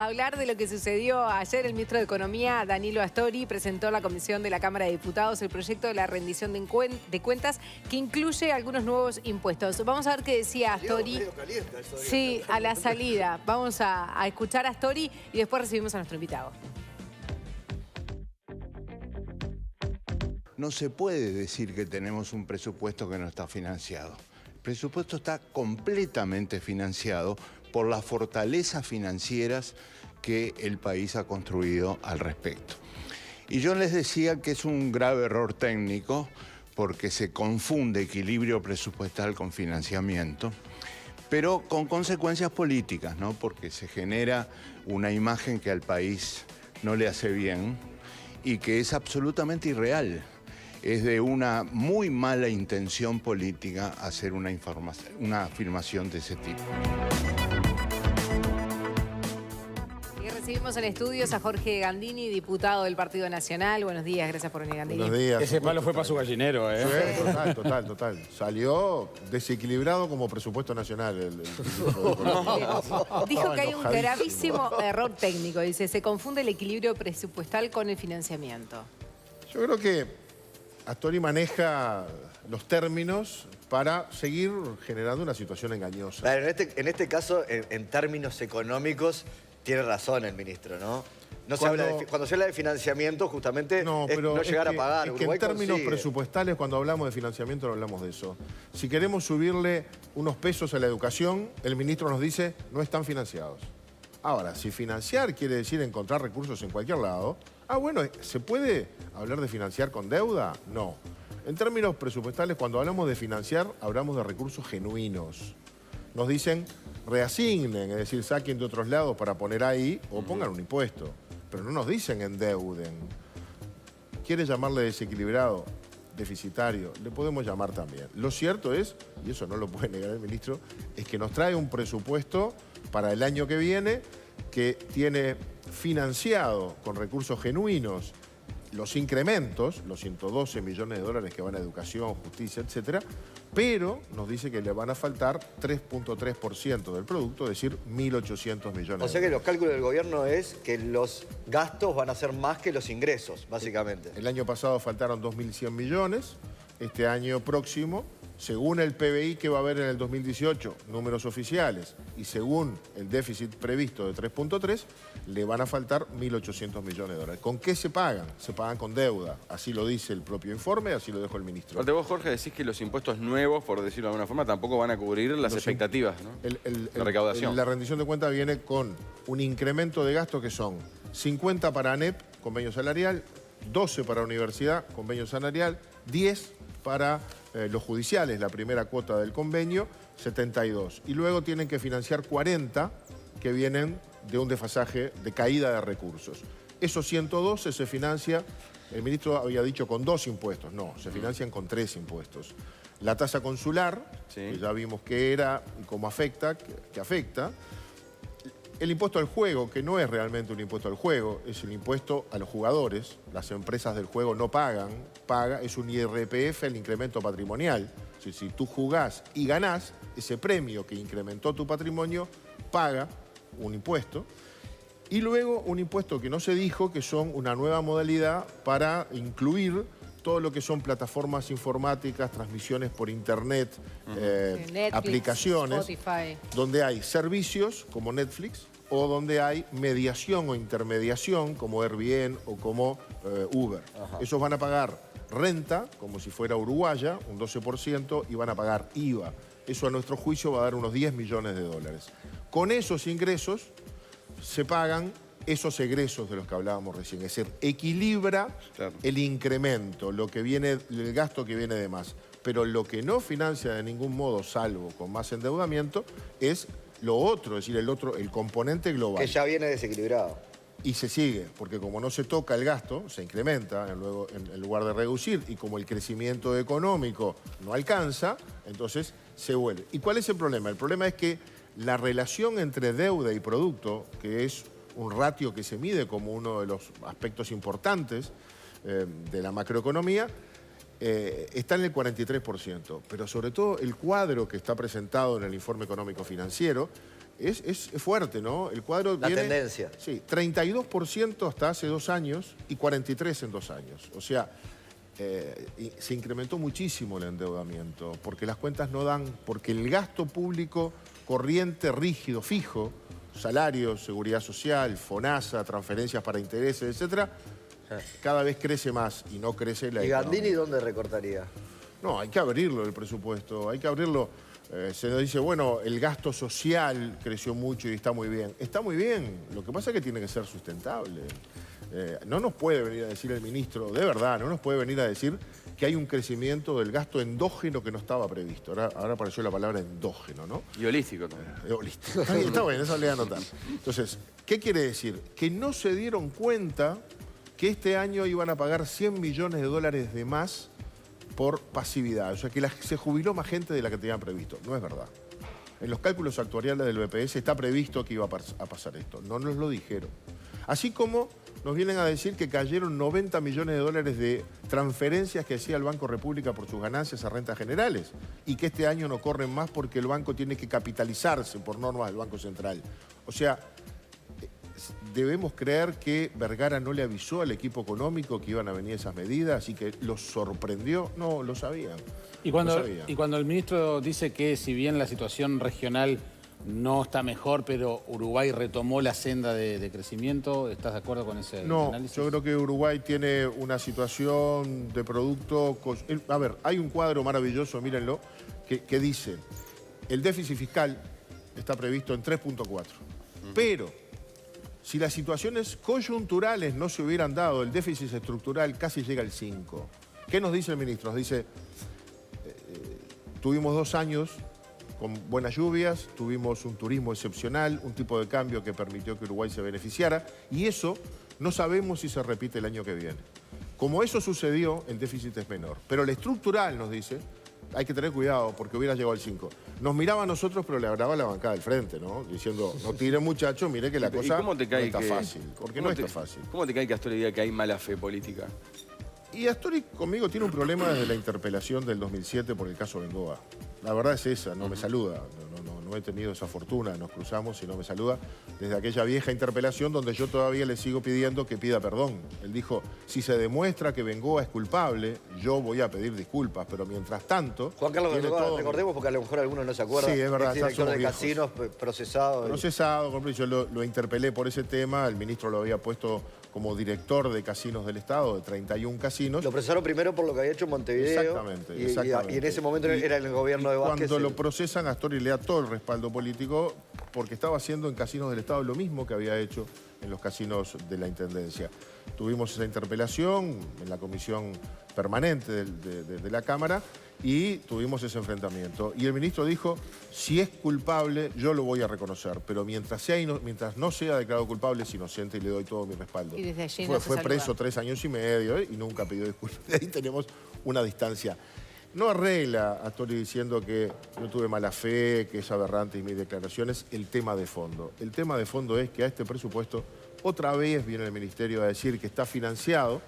Hablar de lo que sucedió ayer, el ministro de Economía, Danilo Astori, presentó a la Comisión de la Cámara de Diputados el proyecto de la rendición de cuentas que incluye algunos nuevos impuestos. Vamos a ver qué decía Astori. Sí, a la salida. Vamos a escuchar a Astori y después recibimos a nuestro invitado. No se puede decir que tenemos un presupuesto que no está financiado. El presupuesto está completamente financiado por las fortalezas financieras que el país ha construido al respecto. Y yo les decía que es un grave error técnico porque se confunde equilibrio presupuestal con financiamiento, pero con consecuencias políticas, ¿no? Porque se genera una imagen que al país no le hace bien y que es absolutamente irreal. Es de una muy mala intención política hacer una afirmación de ese tipo. Y recibimos en estudios a Jorge Gandini, diputado del Partido Nacional. Buenos días, gracias por venir, Gandini. Buenos días. Ese palo fue para su gallinero, ¿eh? Sí, total. Salió desequilibrado como presupuesto nacional. Dijo que hay un gravísimo error técnico. Dice, se confunde el equilibrio presupuestal con el financiamiento. Yo creo que Astori maneja los términos para seguir generando una situación engañosa. Claro, en este caso, en términos económicos, tiene razón el ministro, ¿no? Cuando se habla de financiamiento, justamente no llegar a pagar. Es que en términos presupuestales, cuando hablamos de financiamiento, no hablamos de eso. Si queremos subirle unos pesos a la educación, el ministro nos dice, no están financiados. Ahora, si financiar quiere decir encontrar recursos en cualquier lado, bueno, ¿se puede hablar de financiar con deuda? No. En términos presupuestales, cuando hablamos de financiar, hablamos de recursos genuinos. Nos dicen, reasignen, es decir, saquen de otros lados para poner ahí o pongan un impuesto. Pero no nos dicen endeuden. ¿Quiere llamarle desequilibrado? Deficitario, le podemos llamar también. Lo cierto es, y eso no lo puede negar el ministro, es que nos trae un presupuesto para el año que viene que tiene financiado con recursos genuinos los incrementos, los 112 millones de dólares que van a educación, justicia, etcétera, pero nos dice que le van a faltar 3.3% del producto, es decir, 1.800 millones. O sea que los cálculos del gobierno es que los gastos van a ser más que los ingresos, básicamente. El año pasado faltaron 2.100 millones, este año próximo, según el PBI que va a haber en el 2018, números oficiales, y según el déficit previsto de 3.3, le van a faltar 1.800 millones de dólares. ¿Con qué se pagan? Se pagan con deuda. Así lo dice el propio informe, así lo dejó el ministro. Aparte vos, Jorge, decís que los impuestos nuevos, por decirlo de alguna forma, tampoco van a cubrir las expectativas, ¿no? La recaudación. La rendición de cuentas viene con un incremento de gastos que son 50 para ANEP, convenio salarial, 12 para universidad, convenio salarial, 10 para los judiciales, la primera cuota del convenio, 72. Y luego tienen que financiar 40 que vienen de un desfasaje de caída de recursos. Esos 112 se financia, el ministro había dicho con 2 impuestos, no, se financian con 3 impuestos. La tasa consular, que ya vimos qué era y cómo afecta, que afecta. El impuesto al juego, que no es realmente un impuesto al juego, es el impuesto a los jugadores. Las empresas del juego no pagan, es un IRPF, el incremento patrimonial. Si tú jugás y ganás, ese premio que incrementó tu patrimonio paga un impuesto. Y luego un impuesto que no se dijo, que son una nueva modalidad para incluir todo lo que son plataformas informáticas, transmisiones por internet, Netflix, aplicaciones, Spotify, donde hay servicios como Netflix o donde hay mediación o intermediación como Airbnb o como Uber. Esos van a pagar renta, como si fuera uruguaya, un 12%, y van a pagar IVA. Eso a nuestro juicio va a dar unos 10 millones de dólares. Con esos ingresos se pagan esos egresos de los que hablábamos recién. Es decir, equilibra el incremento, lo que viene, el gasto que viene de más. Pero lo que no financia de ningún modo, salvo con más endeudamiento, es lo otro, es decir, el componente global. Que ya viene desequilibrado. Y se sigue, porque como no se toca el gasto, se incrementa en lugar de reducir, y como el crecimiento económico no alcanza, entonces se vuelve. ¿Y cuál es el problema? El problema es que la relación entre deuda y producto, que es un ratio que se mide como uno de los aspectos importantes de la macroeconomía, está en el 43%, pero sobre todo el cuadro que está presentado en el informe económico financiero es fuerte, ¿no? El cuadro La tendencia. Sí, 32% hasta hace 2 años y 43% en 2 años. O sea, se incrementó muchísimo el endeudamiento porque las cuentas no dan, porque el gasto público corriente, rígido, fijo, salarios, seguridad social, FONASA, transferencias para intereses, etcétera, cada vez crece más y no crece la economía. ¿Y Gandini dónde recortaría? No, hay que abrirlo el presupuesto, hay que abrirlo. Se nos dice, bueno, el gasto social creció mucho y está muy bien. Está muy bien, lo que pasa es que tiene que ser sustentable. No nos puede venir a decir el ministro, de verdad, no nos puede venir a decir que hay un crecimiento del gasto endógeno que no estaba previsto. Ahora apareció la palabra endógeno, ¿no? Y holístico también. Holístico. Está bien, eso le voy a anotar. Entonces, ¿qué quiere decir? Que no se dieron cuenta que este año iban a pagar 100 millones de dólares de más por pasividad. O sea, que se jubiló más gente de la que tenían previsto. No es verdad. En los cálculos actuariales del BPS está previsto que iba a pasar esto. No nos lo dijeron. Así como nos vienen a decir que cayeron 90 millones de dólares de transferencias que hacía el Banco República por sus ganancias a rentas generales y que este año no corren más porque el banco tiene que capitalizarse por normas del Banco Central. O sea, debemos creer que Vergara no le avisó al equipo económico que iban a venir esas medidas y que los sorprendió. No, lo sabían. Y cuando el ministro dice que si bien la situación regional no está mejor, pero Uruguay retomó la senda de crecimiento, ¿estás de acuerdo con ese análisis? Yo creo que Uruguay tiene una situación de producto... A ver, hay un cuadro maravilloso, mírenlo, que dice, el déficit fiscal está previsto en 3.4, pero si las situaciones coyunturales no se hubieran dado, el déficit estructural casi llega al 5. ¿Qué nos dice el ministro? Nos dice, tuvimos 2 años con buenas lluvias, tuvimos un turismo excepcional, un tipo de cambio que permitió que Uruguay se beneficiara, y eso no sabemos si se repite el año que viene. Como eso sucedió, el déficit es menor. Pero el estructural, nos dice, hay que tener cuidado porque hubiera llegado al 5. Nos miraba a nosotros, pero le hablaba a la bancada del frente, ¿no? Diciendo, no tire muchacho, mire que la cosa no está fácil. Porque no está fácil. ¿Cómo te cae que Astori diga que hay mala fe política? Y Astori conmigo tiene un problema desde la interpelación del 2007 por el caso Bengoa. La verdad es esa, no me saluda. No he tenido esa fortuna, nos cruzamos y no me saluda. Desde aquella vieja interpelación donde yo todavía le sigo pidiendo que pida perdón. Él dijo, si se demuestra que Bengoa es culpable, yo voy a pedir disculpas, pero mientras tanto... Juan Carlos Bengoa, recordemos porque a lo mejor algunos no se acuerdan. Sí, es verdad. Es director de casinos, procesado. Procesado, yo lo interpelé por ese tema, el ministro lo había puesto como director de casinos del Estado, de 31 casinos. Lo procesaron primero por lo que había hecho en Montevideo. Exactamente. Y en ese momento era el gobierno de Vázquez. Cuando lo procesan, Astori le da todo el respaldo político porque estaba haciendo en casinos del Estado lo mismo que había hecho en los casinos de la Intendencia. Tuvimos esa interpelación en la comisión permanente de la Cámara y tuvimos ese enfrentamiento. Y el ministro dijo, si es culpable, yo lo voy a reconocer, pero mientras no sea declarado culpable, es inocente y le doy todo mi respaldo. Y desde allí fue preso 3 años y medio y nunca pidió disculpas. De ahí tenemos una distancia. No arregla a Astori diciendo que yo tuve mala fe, que es aberrante y mis declaraciones, el tema de fondo. El tema de fondo es que a este presupuesto otra vez viene el ministerio a decir que está financiado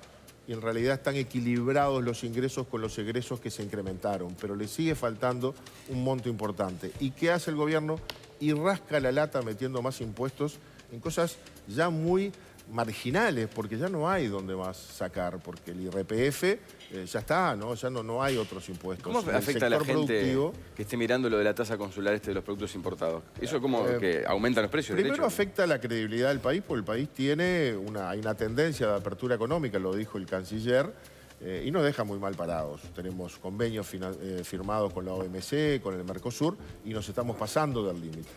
y en realidad están equilibrados los ingresos con los egresos que se incrementaron, pero le sigue faltando un monto importante. ¿Y qué hace el gobierno? Y rasca la lata metiendo más impuestos en cosas ya muy marginales, porque ya no hay donde más sacar, porque el IRPF ya está, ¿no? Ya no hay otros impuestos. ¿Cómo afecta a la gente que esté mirando lo de la tasa consular de los productos importados? ¿Eso cómo que aumenta los precios? Primero afecta la credibilidad del país, porque el país tiene hay una tendencia de apertura económica, lo dijo el canciller, y nos deja muy mal parados. Tenemos convenios firmados con la OMC, con el Mercosur, y nos estamos pasando del límite.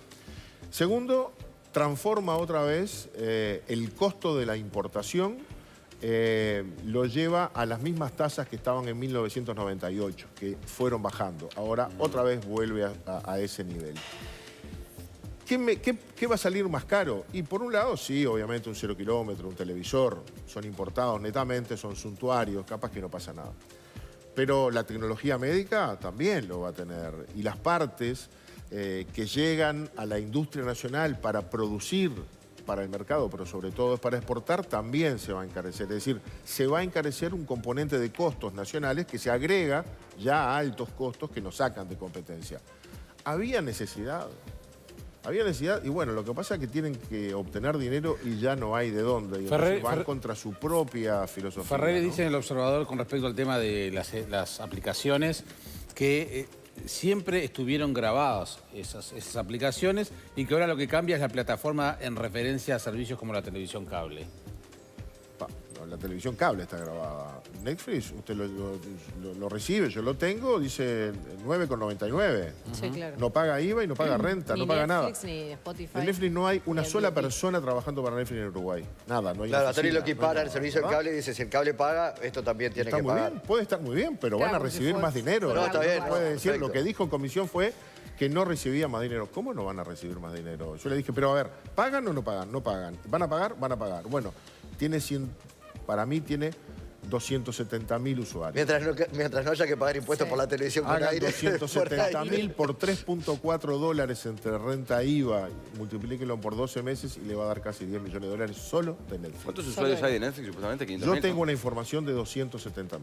Segundo, transforma otra vez el costo de la importación, lo lleva a las mismas tasas que estaban en 1998, que fueron bajando. Ahora otra vez vuelve a ese nivel. ¿Qué va a salir más caro? Y por un lado, sí, obviamente un 0 kilómetro, un televisor, son importados netamente, son suntuarios, capaz que no pasa nada. Pero la tecnología médica también lo va a tener. Y las partes que llegan a la industria nacional para producir para el mercado, pero sobre todo es para exportar, también se va a encarecer. Es decir, se va a encarecer un componente de costos nacionales que se agrega ya a altos costos que nos sacan de competencia. ¿Había necesidad? Había necesidad, y bueno, lo que pasa es que tienen que obtener dinero y ya no hay de dónde. Y van contra su propia filosofía. Ferreri dice en El Observador con respecto al tema de las aplicaciones que siempre estuvieron grabadas esas aplicaciones y que ahora lo que cambia es la plataforma en referencia a servicios como la televisión cable. La televisión cable está grabada. Netflix, usted lo recibe, yo lo tengo, dice 9,99. Sí, claro. No paga IVA y no paga renta, no paga nada. Ni Spotify. En Netflix no hay una sola persona trabajando para Netflix en Uruguay. Nada, no hay. Claro, Tony lo equipara el servicio del cable y dice, si el cable paga, esto también tiene que pagar. Bien, puede estar muy bien, pero van a recibir más dinero. No, está bien. Puede decir, lo que dijo en comisión fue que no recibía más dinero. ¿Cómo no van a recibir más dinero? Yo le dije, pero a ver, ¿pagan o no pagan? No pagan. ¿Van a pagar? Van a pagar. Bueno, para mí tiene 270.000 usuarios. Mientras no haya que pagar impuestos por la televisión con Hagan aire. 270.000 por $3.4 entre renta IVA, multiplíquenlo por 12 meses y le va a dar casi $10 millones solo de Netflix. ¿Cuántos usuarios hay de Netflix, supuestamente? Yo tengo una información de 270.000.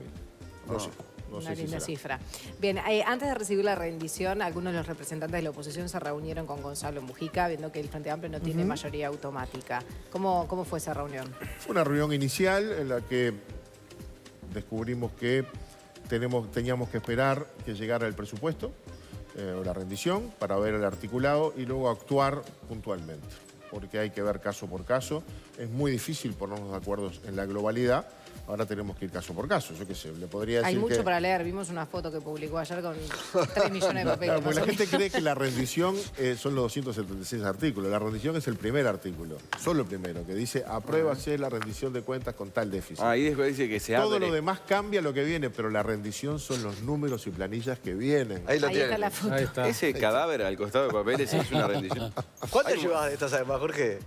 No sé. Una linda cifra. Bien, antes de recibir la rendición, algunos de los representantes de la oposición se reunieron con Gonzalo Mujica, viendo que el Frente Amplio no tiene mayoría automática. ¿Cómo fue esa reunión? Fue una reunión inicial en la que descubrimos que teníamos que esperar que llegara el presupuesto o la rendición para ver el articulado y luego actuar puntualmente, porque hay que ver caso por caso. Es muy difícil ponernos de acuerdo en la globalidad. Ahora tenemos que ir caso por caso. Yo qué sé, le podría decir Hay mucho que... para leer. Vimos una foto que publicó ayer con 3 millones de papeles. Claro, porque la gente cree que la rendición son los 276 artículos. La rendición es el primer artículo, solo el primero, que dice apruébase la rendición de cuentas con tal déficit. Ahí después dice que se abre. Todo lo demás cambia lo que viene, pero la rendición son los números y planillas que vienen. Ahí lo Ahí tiene. está la foto. Ahí está. Ese cadáver al costado de papeles es una rendición. ¿Cuántas llevas de estas además, Jorge?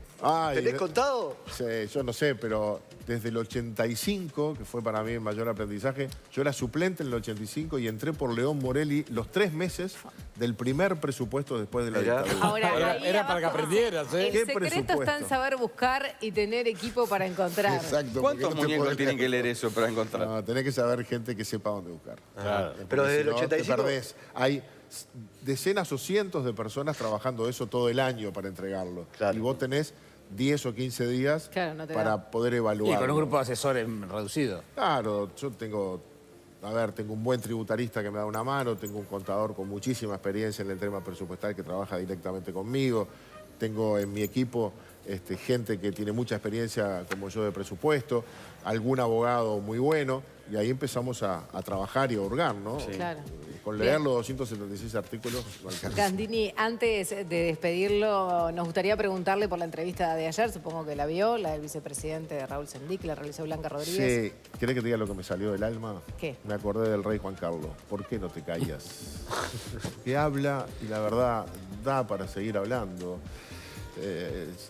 ¿Tenés contado? Sí, yo no sé, pero desde el 85, que fue para mí el mayor aprendizaje, yo era suplente en el 85 y entré por León Morelli los 3 meses del primer presupuesto después de la dictadura. Ahora, Era para que aprendieras, ¿eh? El ¿Qué secreto presupuesto? está en saber buscar y tener equipo para encontrar. Exacto. ¿Cuántos porque no te muñecos podés- tienen que leer eso para encontrar? No, tenés que saber gente que sepa dónde buscar. Claro. Pero desde el Si no, te 85... perdés. Hay decenas o cientos de personas trabajando eso todo el año para entregarlo. Claro. Y vos tenés 10 o 15 días Claro, no te para da. poder Y evaluar. con un grupo de asesores reducido. Claro, yo tengo un buen tributarista que me da una mano, tengo un contador con muchísima experiencia en el tema presupuestal que trabaja directamente conmigo, tengo en mi equipo gente que tiene mucha experiencia como yo de presupuesto, algún abogado muy bueno, y ahí empezamos a trabajar y a hurgar, ¿no? Sí. Claro. Con leer los 276 artículos no alcanza. Gandini, antes de despedirlo, nos gustaría preguntarle por la entrevista de ayer, supongo que la vio, la del vicepresidente Raúl Sendic, la realizó Blanca Rodríguez. Sí, ¿querés que te diga lo que me salió del alma? ¿Qué? Me acordé del rey Juan Carlos. ¿Por qué no te callas? Que habla y la verdad da para seguir hablando.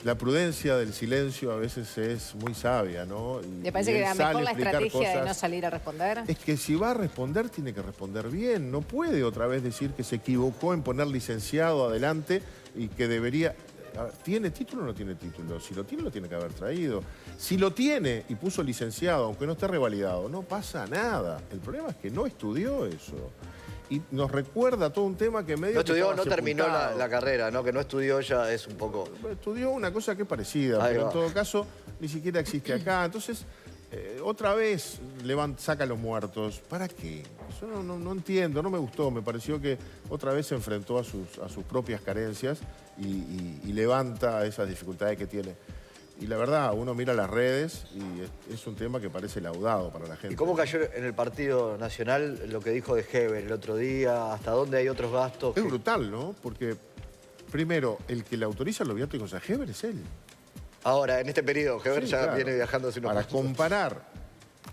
La prudencia del silencio a veces es muy sabia, ¿no? ¿Le parece que era mejor la estrategia de no salir a responder? Es que si va a responder, tiene que responder bien. No puede otra vez decir que se equivocó en poner licenciado adelante y que debería... A ver, ¿tiene título o no tiene título? Si lo tiene, lo tiene que haber traído. Si lo tiene y puso licenciado, aunque no esté revalidado, no pasa nada. El problema es que no estudió eso. Y nos recuerda todo un tema que medio... No estudió, que no estaba terminó sepultado. la carrera, ¿no? Que no estudió ya es un poco... Estudió una cosa que es parecida, Ahí pero va. en todo caso ni siquiera existe acá. Entonces, otra vez saca a los muertos. ¿Para qué? Yo no entiendo, no me gustó. Me pareció que otra vez se enfrentó a sus propias carencias y levanta esas dificultades que tiene. Y la verdad, uno mira las redes y es un tema que parece laudado para la gente. ¿Y cómo cayó en el Partido Nacional lo que dijo de Heber el otro día? ¿Hasta dónde hay otros gastos? Es brutal, ¿no? Porque, primero, el que le autoriza los viáticos a Heber es él. Ahora, en este periodo, Heber Sí, ya claro. viene viajando hace unos Para meses. comparar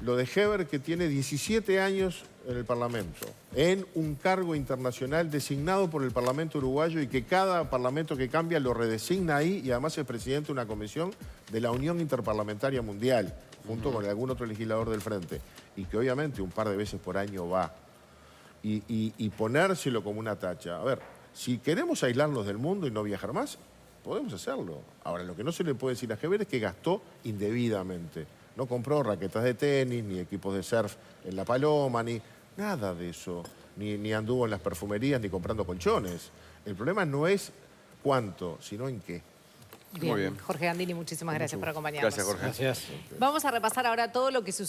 lo de Heber, que tiene 17 años en el Parlamento, en un cargo internacional designado por el Parlamento uruguayo y que cada parlamento que cambia lo redesigna ahí y además es presidente de una comisión de la Unión Interparlamentaria Mundial, junto con algún otro legislador del Frente, y que obviamente un par de veces por año va. Y ponérselo como una tacha. A ver, si queremos aislarnos del mundo y no viajar más, podemos hacerlo. Ahora, lo que no se le puede decir a Heber es que gastó indebidamente. No compró raquetas de tenis, ni equipos de surf en La Paloma, ni nada de eso. Ni anduvo en las perfumerías, ni comprando colchones. El problema no es cuánto, sino en qué. Bien. Jorge Gandini, muchísimas gracias por acompañarnos. Gracias, Jorge. Gracias. Vamos a repasar ahora todo lo que sucedió.